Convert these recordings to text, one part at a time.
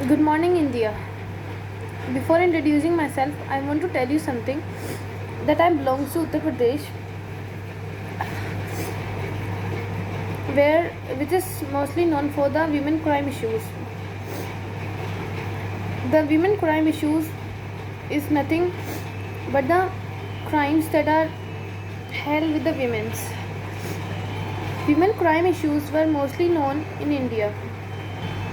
Good morning, India. Before introducing myself, I want to tell you something that I belong to Uttar Pradesh, where which is mostly known for the women crime issues. The women crime issues is nothing but the crimes that are held with the women's. Women crime issues were mostly known in India.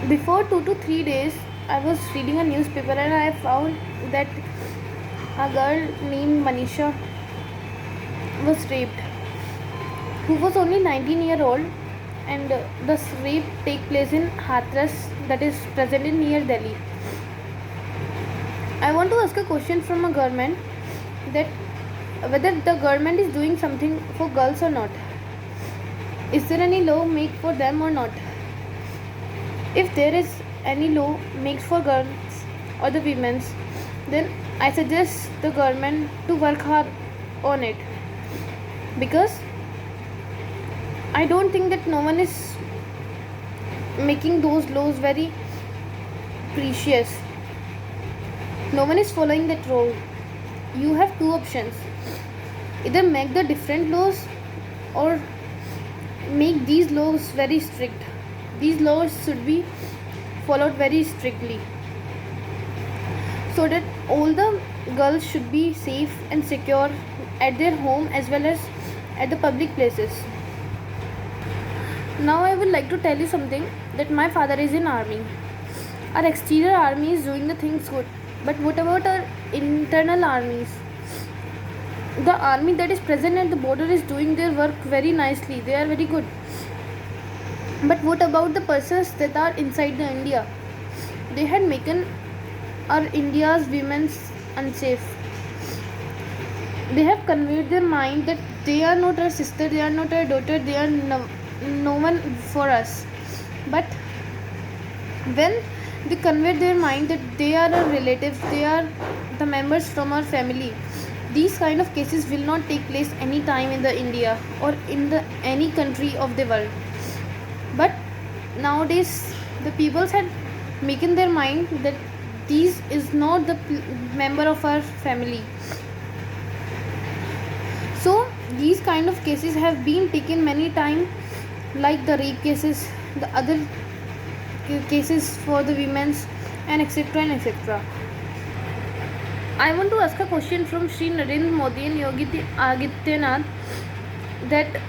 Before 2 to 3 days, I was reading a newspaper and I found that a girl named Manisha was raped, who was only 19-year-old, and this rape take place in Hathras, that is present in near Delhi. I want to ask a question from a government that whether the government is doing something for girls or not. Is there any law made for them or not? If there is any law made for girls or the women's, then I suggest the government to work hard on it, because I don't think that no one is making those laws very precious. No one is following that rule. You have two options: either make the different laws or make these laws very strict. These laws should be followed very strictly so that all the girls should be safe and secure at their home as well as at the public places. Now I would like to tell you something, that my father is in army. Our exterior army is doing the things good, but what about our internal armies? The army that is present at the border is doing their work very nicely. They are very good. But what about the persons that are inside the India? They had making our India's women unsafe. They have conveyed their mind that they are not our sister, they are not our daughter, they are no one for us. But when they convey their mind that they are our relatives, they are the members from our family, these kind of cases will not take place any time in the India or in the any country of the world. But nowadays the people had making their mind that these is not the member of our family. So these kind of cases have been taken many times, like the rape cases, the other cases for the women's, and etc and etc. I want to ask a question from Shri Narendra Modi and Yogi Adityanath, that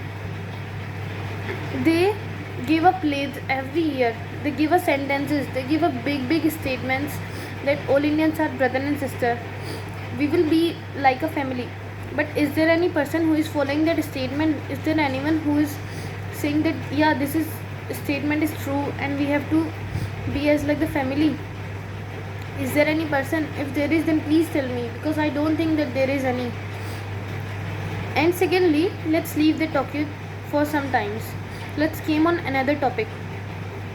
they give a pledge every year. They give a sentences. They give a big statements that all Indians are brother and sister. We will be like a family. But is there any person who is following that statement? Is there anyone who is saying that yeah, this is statement is true and we have to be as like the family? Is there any person? If there is, then please tell me, because I don't think that there is any. And secondly, let's leave the topic for some times. Let's came on another topic.